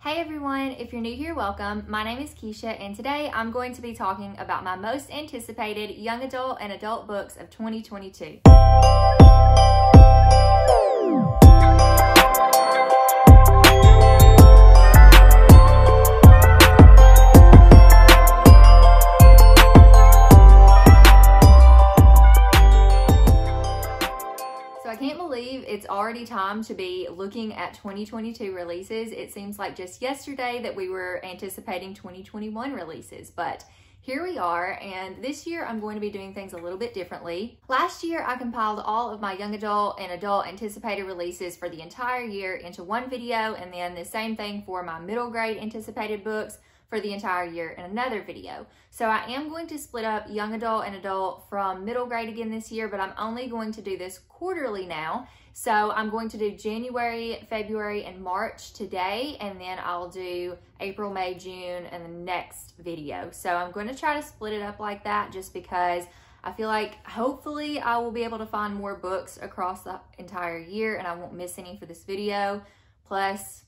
Hey everyone, if you're new here, welcome. My name is Keisha and today I'm going to be talking about my most anticipated young adult and adult books of 2022. I can't believe it's already time to be looking at 2022 releases. It seems like just yesterday that we were anticipating 2021 releases, but here we are, and this year I'm going to be doing things a little bit differently. Last year I compiled all of my young adult and adult anticipated releases for the entire year into one video, and then the same thing for my middle grade anticipated books for the entire year in another video. So I am going to split up young adult and adult from middle grade again this year, but I'm only going to do this quarterly now. So I'm going to do January, February, and March today, and then I'll do April, May, June in the next video. So I'm going to try to split it up like that just because I feel like hopefully I will be able to find more books across the entire year and I won't miss any for this video, plus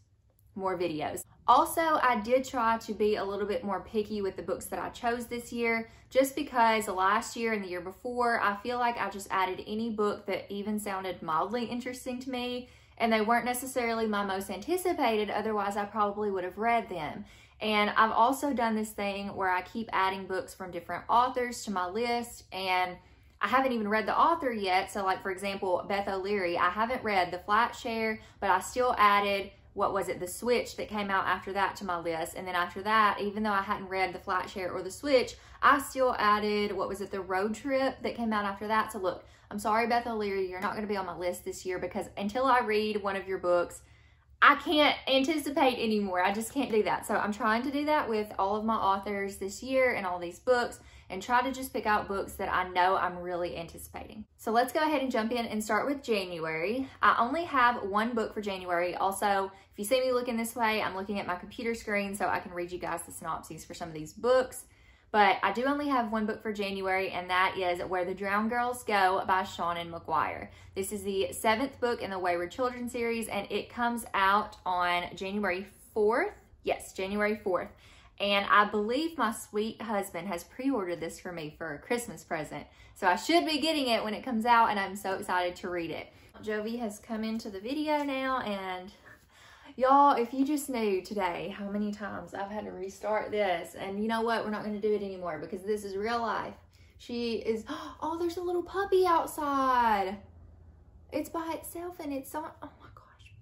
more videos. Also, I did try to be a little bit more picky with the books that I chose this year, just because last year and the year before, I feel like I just added any book that even sounded mildly interesting to me, and they weren't necessarily my most anticipated, otherwise I probably would have read them. And I've also done this thing where I keep adding books from different authors to my list, and I haven't even read the author yet. So like, for example, Beth O'Leary, I haven't read The Flat Share, but I still added The Switch that came out after that to my list. And then after that, even though I hadn't read The Flat Share or The Switch, I still added, The Road Trip that came out after that. So look, I'm sorry, Beth O'Leary, you're not going to be on my list this year because until I read one of your books, I can't anticipate anymore. I just can't do that. So I'm trying to do that with all of my authors this year and all these books, and try to just pick out books that I know I'm really anticipating. So let's go ahead and jump in and start with January. I only have one book for January. Also, if you see me looking this way, I'm looking at my computer screen so I can read you guys the synopses for some of these books. But I do only have one book for January, and that is Where the Drowned Girls Go by Seanan McGuire. This is the 7th book in the Wayward Children series, and it comes out on January 4th. Yes, January 4th. And I believe my sweet husband has pre-ordered this for me for a Christmas present. So I should be getting it when it comes out, and I'm so excited to read it. Jovi has come into the video now, and y'all, if you just knew today how many times I've had to restart this, and you know what? We're not going to do it anymore because this is real life. She is, oh, there's a little puppy outside. It's by itself and it's on, oh my gosh.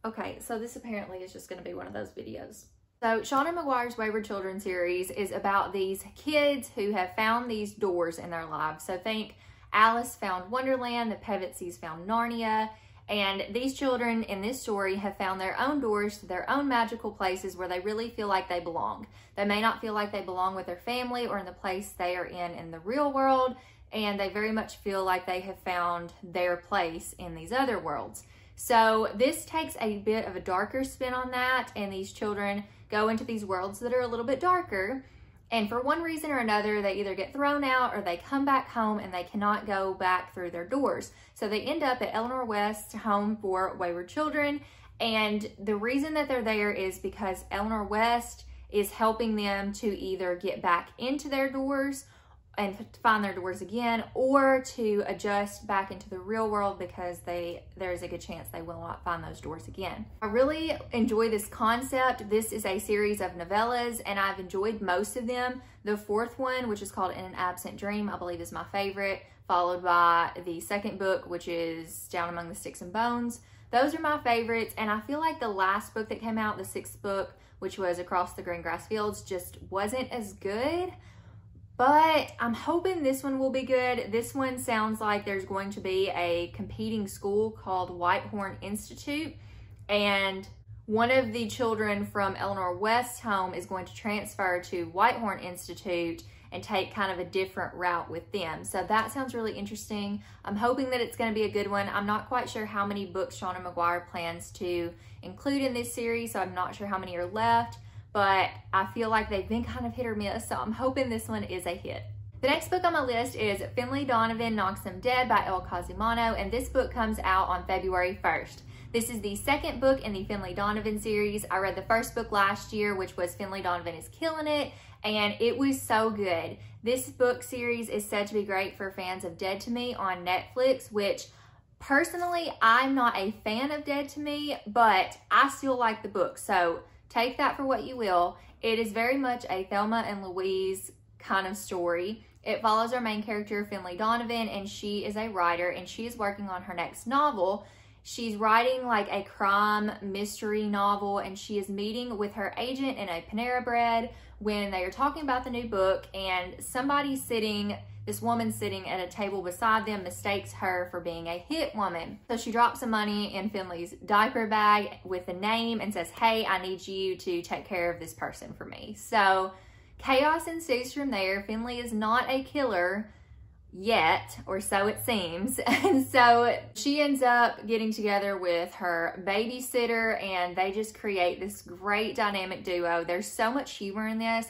Okay, so this apparently is just going to be one of those videos. So Seanan McGuire's Wayward Children series is about these kids who have found these doors in their lives. So think Alice found Wonderland, the Pevetses found Narnia, and these children in this story have found their own doors to their own magical places where they really feel like they belong. They may not feel like they belong with their family or in the place they are in the real world, and they very much feel like they have found their place in these other worlds. So this takes a bit of a darker spin on that, and these children go into these worlds that are a little bit darker, and for one reason or another, they either get thrown out or they come back home and they cannot go back through their doors. So they end up at Eleanor West's home for wayward children, and the reason that they're there is because Eleanor West is helping them to either get back into their doors and find their doors again, or to adjust back into the real world because there's a good chance they will not find those doors again. I really enjoy this concept. This is a series of novellas, and I've enjoyed most of them. The 4th one, which is called In an Absent Dream, I believe is my favorite, followed by the 2nd book, which is Down Among the Sticks and Bones. Those are my favorites, and I feel like the last book that came out, the 6th book, which was Across the Green Grass Fields, just wasn't as good. But I'm hoping this one will be good. This one sounds like there's going to be a competing school called Whitehorn Institute, and one of the children from Eleanor West's home is going to transfer to Whitehorn Institute and take kind of a different route with them. So that sounds really interesting. I'm hoping that it's going to be a good one. I'm not quite sure how many books Seanan McGuire plans to include in this series, so I'm not sure how many are left, but I feel like they've been kind of hit or miss, so I'm hoping this one is a hit. The next book on my list is Finley, Donovan Knocks Them Dead by El Cazimano, and this book comes out on February 1st. This is the second book in the Finley Donovan series. I read the first book last year, which was Finley Donovan is Killing It, and it was so good. This book series is said to be great for fans of Dead to Me on Netflix, which personally, I'm not a fan of Dead to Me, but I still like the book, so take that for what you will. It is very much a Thelma and Louise kind of story. It follows our main character, Finley Donovan, and she is a writer, and she is working on her next novel. She's writing like a crime mystery novel, and she is meeting with her agent in a Panera Bread when they are talking about the new book, and this woman sitting at a table beside them mistakes her for being a hit woman. So she drops some money in Finley's diaper bag with a name and says, hey, I need you to take care of this person for me. So chaos ensues from there. Finley is not a killer yet, or so it seems. And so she ends up getting together with her babysitter, and they just create this great dynamic duo. There's so much humor in this.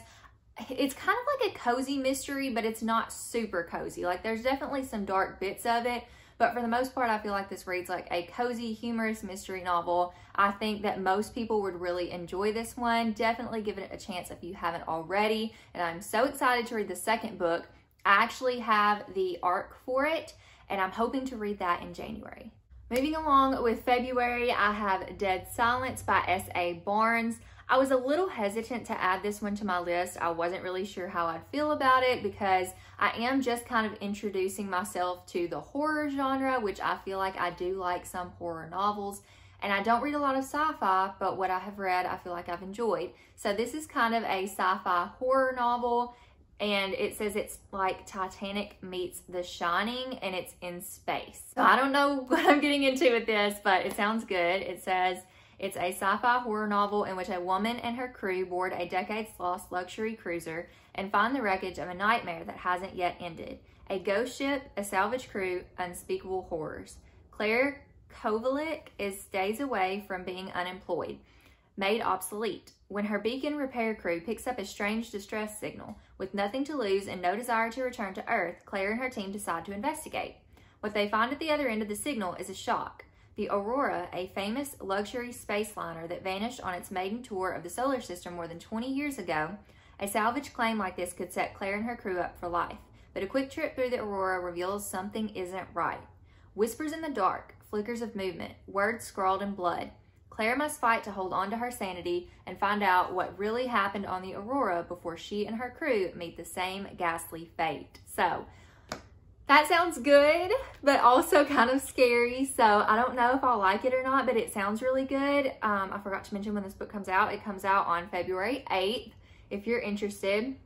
It's kind of like a cozy mystery, but it's not super cozy. Like, there's definitely some dark bits of it, but for the most part, I feel like this reads like a cozy, humorous mystery novel. I think that most people would really enjoy this one. Definitely give it a chance if you haven't already, and I'm so excited to read the second book. I actually have the arc for it, and I'm hoping to read that in January. Moving along with February, I have Dead Silence by S.A. Barnes. I was a little hesitant to add this one to my list. I wasn't really sure how I'd feel about it because I am just kind of introducing myself to the horror genre, which I feel like I do like some horror novels. And I don't read a lot of sci-fi, but what I have read, I feel like I've enjoyed. So this is kind of a sci-fi horror novel, and it says it's like Titanic meets The Shining, and it's in space. So I don't know what I'm getting into with this, but it sounds good. It says it's a sci-fi horror novel in which a woman and her crew board a decades-lost luxury cruiser and find the wreckage of a nightmare that hasn't yet ended. A ghost ship, a salvage crew, unspeakable horrors. Claire Kovalik is days away from being unemployed, made obsolete, when her beacon repair crew picks up a strange distress signal. With nothing to lose and no desire to return to Earth, Claire and her team decide to investigate. What they find at the other end of the signal is a shock. The Aurora, a famous luxury space liner that vanished on its maiden tour of the solar system more than 20 years ago, a salvage claim like this could set Claire and her crew up for life. But a quick trip through the Aurora reveals something isn't right. Whispers in the dark, flickers of movement, words scrawled in blood. Claire must fight to hold on to her sanity and find out what really happened on the Aurora before she and her crew meet the same ghastly fate. So, that sounds good, but also kind of scary. So I don't know if I'll like it or not, but it sounds really good. I forgot to mention when this book comes out. It comes out on February 8th, if you're interested.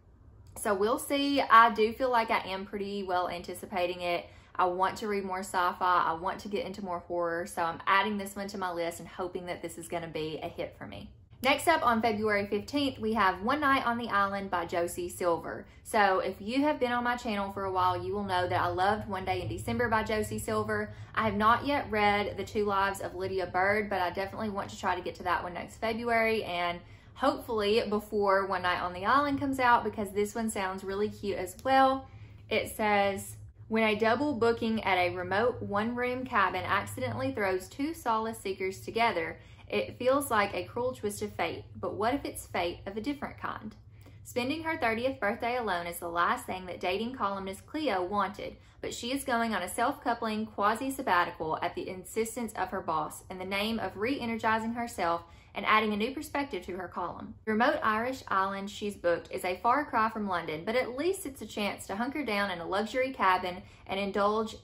So we'll see. I do feel like I am pretty well anticipating it. I want to read more sci-fi. I want to get into more horror. So I'm adding this one to my list and hoping that this is going to be a hit for me. Next up on February 15th, we have One Night on the Island by Josie Silver. So if you have been on my channel for a while, you will know that I loved One Day in December by Josie Silver. I have not yet read The Two Lives of Lydia Bird, but I definitely want to try to get to that one next February, and hopefully before One Night on the Island comes out, because this one sounds really cute as well. It says, when a double booking at a remote one-room cabin accidentally throws two solace seekers together, it feels like a cruel twist of fate, but what if it's fate of a different kind? Spending her 30th birthday alone is the last thing that dating columnist Cleo wanted, but she is going on a self-coupling quasi-sabbatical at the insistence of her boss in the name of re-energizing herself and adding a new perspective to her column. The remote Irish island she's booked is a far cry from London, but at least it's a chance to hunker down in a luxury cabin and indulge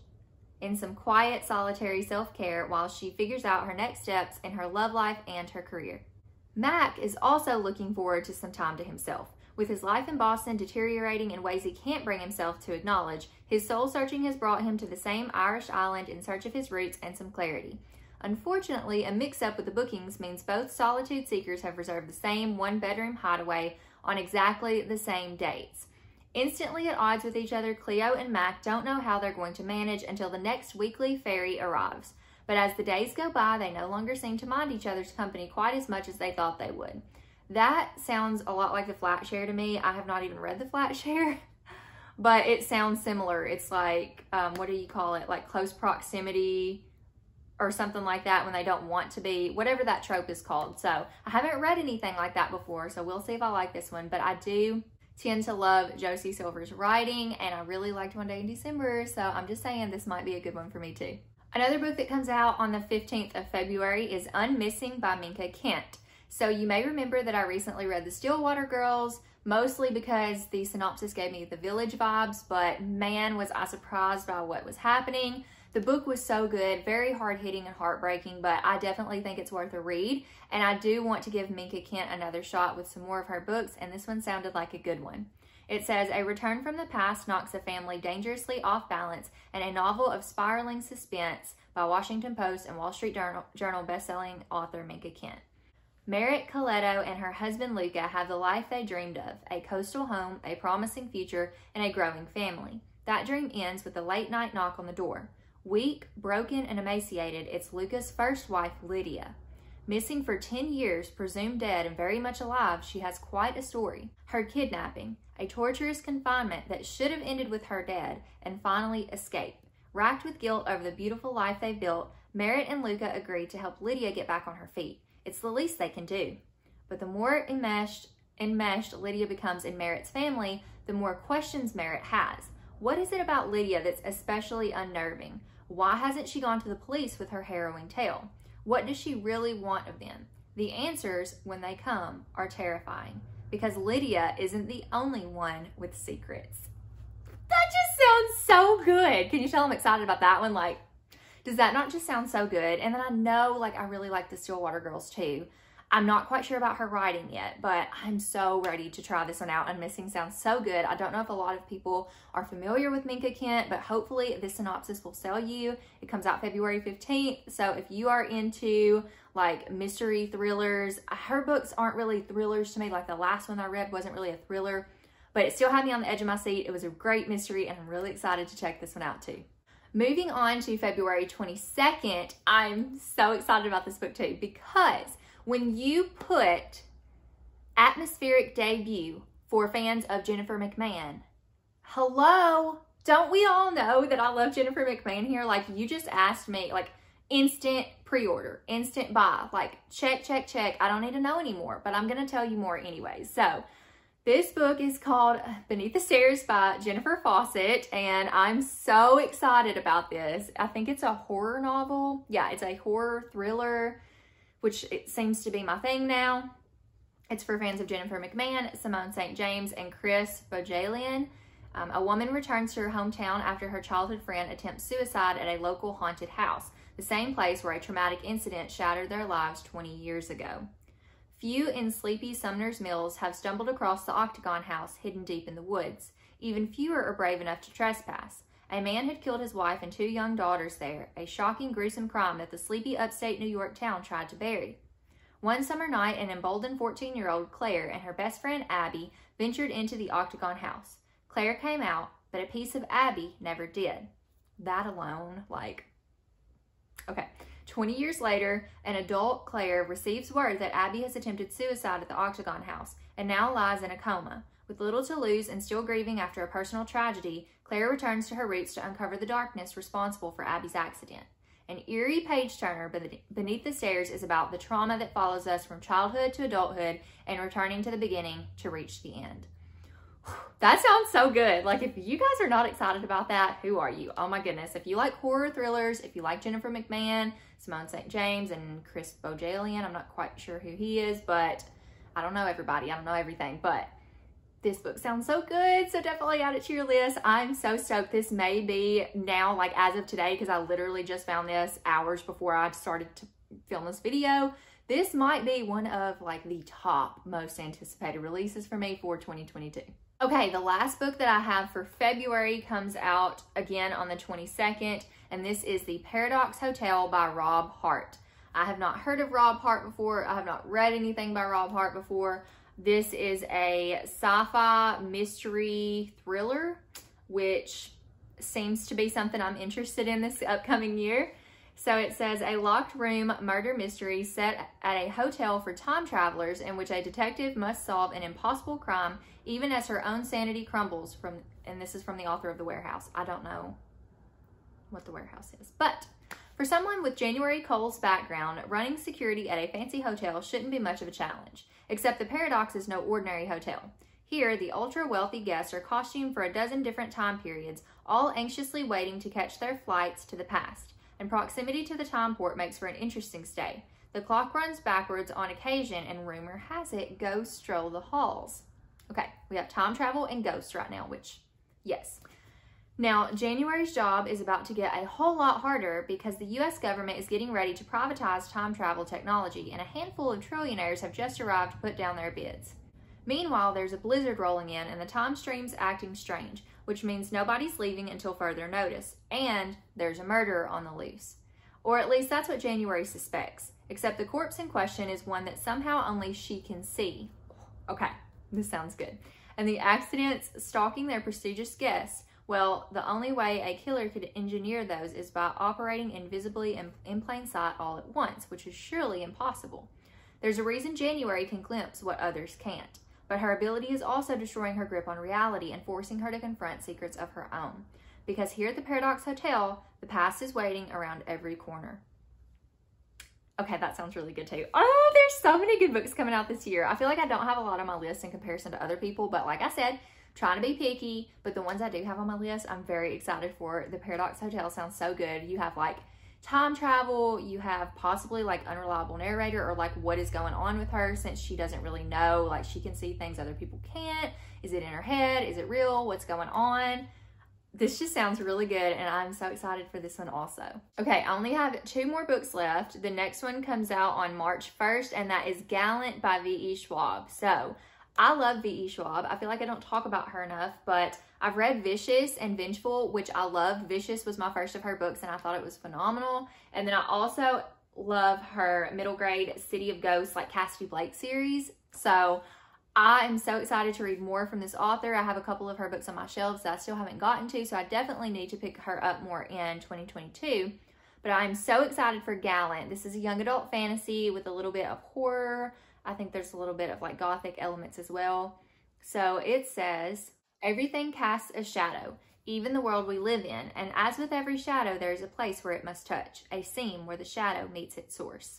in some quiet, solitary self-care while she figures out her next steps in her love life and her career. Mac is also looking forward to some time to himself. With his life in Boston deteriorating in ways he can't bring himself to acknowledge, his soul-searching has brought him to the same Irish island in search of his roots and some clarity. Unfortunately, a mix-up with the bookings means both solitude seekers have reserved the same one-bedroom hideaway on exactly the same dates. Instantly at odds with each other, Cleo and Mac don't know how they're going to manage until the next weekly ferry arrives. But as the days go by, they no longer seem to mind each other's company quite as much as they thought they would. That sounds a lot like the Flat Share to me. I have not even read the Flat Share, but it sounds similar. It's like, what do you call it? Like close proximity, or something like that when they don't want to be, whatever that trope is called. So I haven't read anything like that before, so we'll see if I like this one. But I do tend to love Josie Silver's writing, and I really liked One Day in December, so I'm just saying this might be a good one for me too. Another book that comes out on the 15th of February is Unmissing by Minka Kent. So you may remember that I recently read The Stillwater Girls, mostly because the synopsis gave me The Village vibes, but man, was I surprised by what was happening. The book was so good, very hard-hitting and heartbreaking, but I definitely think it's worth a read, and I do want to give Minka Kent another shot with some more of her books, and this one sounded like a good one. It says, a return from the past knocks a family dangerously off balance, and a novel of spiraling suspense by Washington Post and Wall Street Journal bestselling author Minka Kent. Merritt Coletto and her husband Luca have the life they dreamed of, a coastal home, a promising future, and a growing family. That dream ends with a late-night knock on the door. Weak, broken, and emaciated, it's Luca's first wife, Lydia. Missing for 10 years, presumed dead and very much alive, she has quite a story. Her kidnapping, a torturous confinement that should have ended with her dead, and finally escape. Racked with guilt over the beautiful life they built, Merritt and Luca agreed to help Lydia get back on her feet. It's the least they can do. But the more enmeshed Lydia becomes in Merritt's family, the more questions Merritt has. What is it about Lydia that's especially unnerving? Why hasn't she gone to the police with her harrowing tale? What does she really want of them? The answers, when they come, are terrifying, because Lydia isn't the only one with secrets. That just sounds so good. Can you tell I'm excited about that one? Like, does that not just sound so good? And then I know, like, I really like the Stillwater Girls too. I'm not quite sure about her writing yet, but I'm so ready to try this one out. Unmissing sounds so good. I don't know if a lot of people are familiar with Minka Kent, but hopefully this synopsis will sell you. It comes out February 15th. So if you are into like mystery thrillers, her books aren't really thrillers to me. Like the last one I read wasn't really a thriller, but it still had me on the edge of my seat. It was a great mystery, and I'm really excited to check this one out too. Moving on to February 22nd, I'm so excited about this book too, because when you put atmospheric debut for fans of Jennifer McMahon, hello, don't we all know that I love Jennifer McMahon here? Like, you just asked me, like, instant pre-order, instant buy, like, check, check, check. I don't need to know anymore, but I'm going to tell you more anyways. So this book is called Beneath the Stairs by Jennifer Fawcett, and I'm so excited about this. I think it's a horror novel. Yeah, it's a horror thriller, which it seems to be my thing now. It's for fans of Jennifer McMahon, Simone St. James, and Chris Bojalian. A woman returns to her hometown after her childhood friend attempts suicide at a local haunted house, the same place where a traumatic incident shattered their lives 20 years ago. Few in sleepy Sumner's Mills have stumbled across the Octagon House hidden deep in the woods. Even fewer are brave enough to trespass. A man had killed his wife and 2 young daughters there, a shocking, gruesome crime that the sleepy upstate New York town tried to bury. One summer night, an emboldened 14-year-old Claire and her best friend Abby ventured into the Octagon House. Claire came out, but a piece of Abby never did. That alone, like, okay. 20 years later, an adult Claire receives word that Abby has attempted suicide at the Octagon House and now lies in a coma. With little to lose and still grieving after a personal tragedy, Claire returns to her roots to uncover the darkness responsible for Abby's accident. An eerie page-turner, Beneath the Stairs is about the trauma that follows us from childhood to adulthood and returning to the beginning to reach the end. That sounds so good. Like, if you guys are not excited about that, who are you? Oh my goodness. If you like horror thrillers, if you like Jennifer McMahon, Simone St. James, and Chris Bojalian, I'm not quite sure who he is, but I don't know everybody. I don't know everything, but this book sounds so good, so definitely add it to your list. I'm so stoked. This may be now, like as of today, because I literally just found this hours before I started to film this video. This might be one of like the top most anticipated releases for me for 2022. Okay, the last book that I have for February comes out again on the 22nd, and this is The Paradox Hotel by Rob Hart. I have not heard of Rob Hart before. I have not read anything by Rob Hart before. This is a sci-fi mystery thriller, which seems to be something I'm interested in this upcoming year. So it says, a locked room murder mystery set at a hotel for time travelers in which a detective must solve an impossible crime even as her own sanity crumbles and this is from the author of The Warehouse. I don't know what The Warehouse is, but For someone with January Cole's background, running security at a fancy hotel shouldn't be much of a challenge, except the Paradox is no ordinary hotel. Here, the ultra-wealthy guests are costumed for a dozen different time periods, all anxiously waiting to catch their flights to the past, and proximity to the time port makes for an interesting stay. The clock runs backwards on occasion, and rumor has it ghosts stroll the halls. Okay, we have time travel and ghosts right now, which, yes. Now, January's job is about to get a whole lot harder because the U.S. government is getting ready to privatize time travel technology, and a handful of trillionaires have just arrived to put down their bids. Meanwhile, there's a blizzard rolling in and the time stream's acting strange, which means nobody's leaving until further notice, and there's a murderer on the loose. Or at least that's what January suspects, except the corpse in question is one that somehow only she can see. Okay, this sounds good. And the accidents stalking their prestigious guests, well, the only way a killer could engineer those is by operating invisibly in plain sight all at once, which is surely impossible. There's a reason January can glimpse what others can't. But her ability is also destroying her grip on reality and forcing her to confront secrets of her own. Because here at the Paradox Hotel, the past is waiting around every corner. Okay, that sounds really good too. Oh, there's so many good books coming out this year. I feel like I don't have a lot on my list in comparison to other people, but like I said, trying to be picky, but the ones I do have on my list, I'm very excited for. The Paradox Hotel sounds so good. You have like time travel, you have possibly like unreliable narrator, or like what is going on with her since she doesn't really know, like she can see things other people can't. Is it in her head? Is it real? What's going on? This just sounds really good, and I'm so excited for this one also. Okay, I only have 2 more books left. The next one comes out on March 1st, and that is Gallant by V.E. Schwab. So I love V.E. Schwab. I feel like I don't talk about her enough, but I've read Vicious and Vengeful, which I loved. Vicious was my first of her books, and I thought it was phenomenal. And then I also love her middle grade City of Ghosts, like Cassidy Blake series. So I am so excited to read more from this author. I have a couple of her books on my shelves that I still haven't gotten to, so I definitely need to pick her up more in 2022. But I am so excited for Gallant. This is a young adult fantasy with a little bit of horror. I think there's a little bit of like gothic elements as well. So it says, everything casts a shadow, even the world we live in, and as with every shadow, there is a place where it must touch, a seam where the shadow meets its source.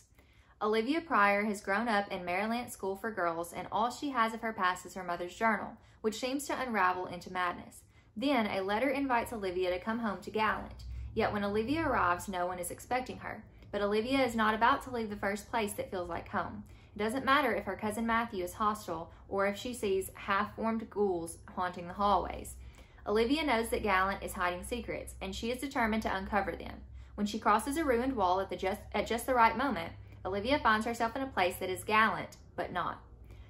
Olivia Pryor has grown up in Maryland School for Girls, and all she has of her past is her mother's journal, which seems to unravel into madness. Then a letter invites Olivia to come home to Gallant. Yet when Olivia arrives, no one is expecting her. But Olivia is not about to leave the first place that feels like home. It doesn't matter if her cousin Matthew is hostile or if she sees half-formed ghouls haunting the hallways. Olivia knows that Gallant is hiding secrets, and she is determined to uncover them. When she crosses a ruined wall at just the right moment, Olivia finds herself in a place that is Gallant, but not.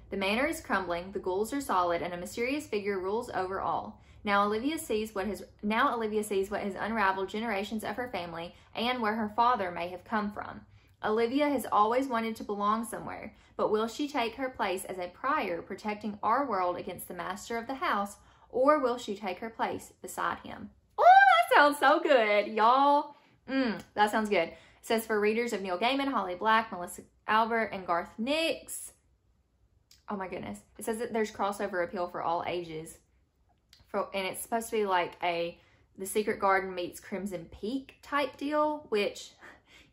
The manor is crumbling, the ghouls are solid, and a mysterious figure rules over all. Now Olivia sees what has unraveled generations of her family and where her father may have come from. Olivia has always wanted to belong somewhere, but will she take her place as a Pryor protecting our world against the master of the house, or will she take her place beside him? Oh, that sounds so good, y'all. That sounds good. It says for readers of Neil Gaiman, Holly Black, Melissa Albert, and Garth Nix. Oh my goodness. It says that there's crossover appeal for all ages. And it's supposed to be like The Secret Garden meets Crimson Peak type deal, which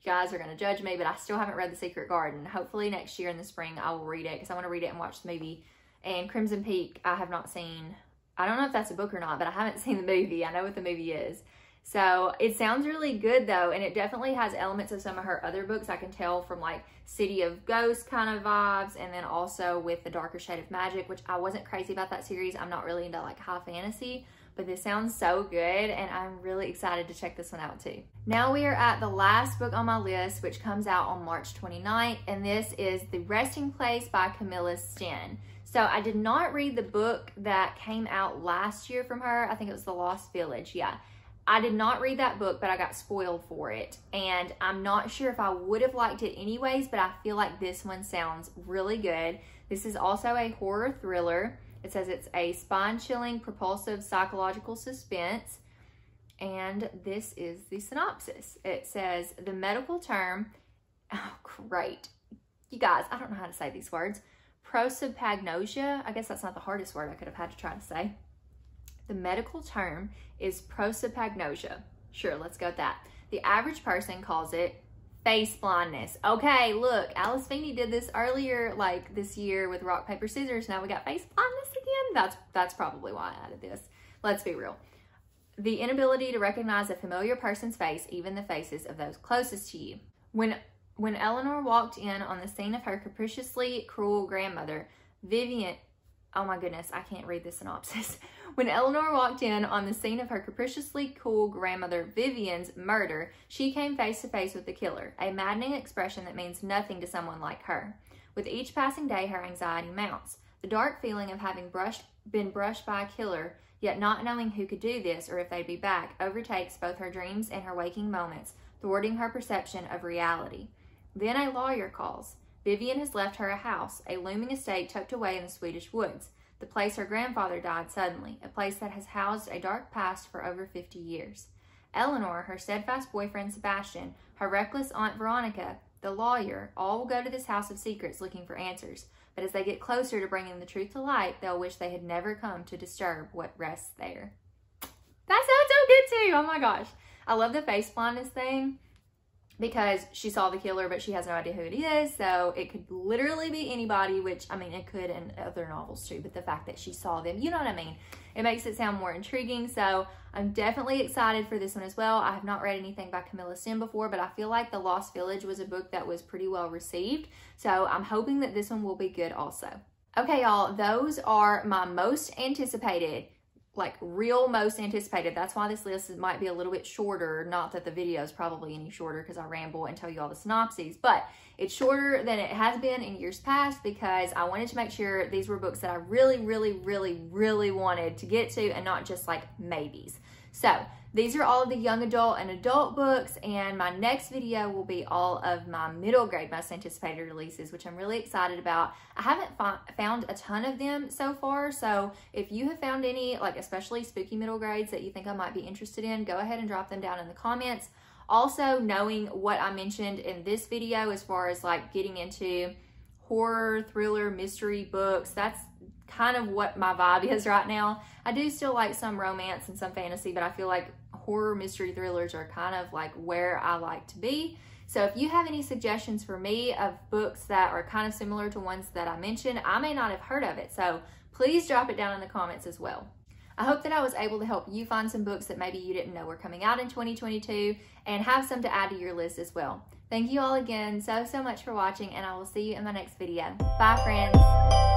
you guys are going to judge me, but I still haven't read The Secret Garden. Hopefully next year in the spring I will read it because I want to read it and watch the movie. And Crimson Peak I have not seen. I don't know if that's a book or not, but I haven't seen the movie. I know what the movie is. So it sounds really good though, and it definitely has elements of some of her other books. I can tell from like City of Ghosts kind of vibes, and then also with The Darker Shade of Magic, which I wasn't crazy about that series. I'm not really into like high fantasy, but this sounds so good, and I'm really excited to check this one out too. Now we are at the last book on my list, which comes out on March 29th, and this is The Resting Place by Camilla Sten. So I did not read the book that came out last year from her. I think it was The Lost Village, yeah. I did not read that book, but I got spoiled for it. And I'm not sure if I would have liked it anyways, but I feel like this one sounds really good. This is also a horror thriller. It says it's a spine-chilling, propulsive psychological suspense. And this is the synopsis. It says, the medical term, oh great. You guys, I don't know how to say these words. Prosopagnosia, I guess that's not the hardest word I could have had to try to say. The medical term is prosopagnosia. Sure, let's go with that. The average person calls it face blindness. Okay, look, Alice Feeney did this earlier, like this year with rock, paper, scissors. Now we got face blindness again. That's probably why I added this. Let's be real. The inability to recognize a familiar person's face, even the faces of those closest to you. When Eleanor walked in on the scene of her capriciously cruel grandmother, Vivian, oh my goodness, I can't read the synopsis. When Eleanor walked in on the scene of her capriciously cruel grandmother Vivian's murder, she came face to face with the killer, a maddening expression that means nothing to someone like her. With each passing day, her anxiety mounts. The dark feeling of having been brushed by a killer, yet not knowing who could do this or if they'd be back, overtakes both her dreams and her waking moments, thwarting her perception of reality. Then a lawyer calls. Vivian has left her a house, a looming estate tucked away in the Swedish woods, the place her grandfather died suddenly, a place that has housed a dark past for over 50 years. Eleanor, her steadfast boyfriend Sebastian, her reckless aunt Veronica, the lawyer, all will go to this house of secrets looking for answers, but as they get closer to bringing the truth to light, they'll wish they had never come to disturb what rests there. That sounds so good too! Oh my gosh. I love the face blindness thing, because she saw the killer, but she has no idea who it is, so it could literally be anybody, which, I mean, it could in other novels too, but the fact that she saw them, you know what I mean? It makes it sound more intriguing, so I'm definitely excited for this one as well. I have not read anything by Camilla Sim before, but I feel like The Lost Village was a book that was pretty well received, so I'm hoping that this one will be good also. Okay, y'all, those are my most anticipated, like real most anticipated. That's why this list might be a little bit shorter. Not that the video is probably any shorter because I ramble and tell you all the synopses, but it's shorter than it has been in years past because I wanted to make sure these were books that I really, really, really, really wanted to get to and not just like maybes. So these are all of the young adult and adult books, and my next video will be all of my middle grade most anticipated releases, which I'm really excited about. I haven't found a ton of them so far, so if you have found any, like especially spooky middle grades that you think I might be interested in, go ahead and drop them down in the comments. Also, knowing what I mentioned in this video as far as like getting into horror, thriller, mystery books, that's kind of what my vibe is right now. I do still like some romance and some fantasy, but I feel like horror, mystery, thrillers are kind of like where I like to be. So if you have any suggestions for me of books that are kind of similar to ones that I mentioned, I may not have heard of it, so please drop it down in the comments as well. I hope that I was able to help you find some books that maybe you didn't know were coming out in 2022 and have some to add to your list as well. Thank you all again so much for watching, and I will see you in my next video. Bye, friends.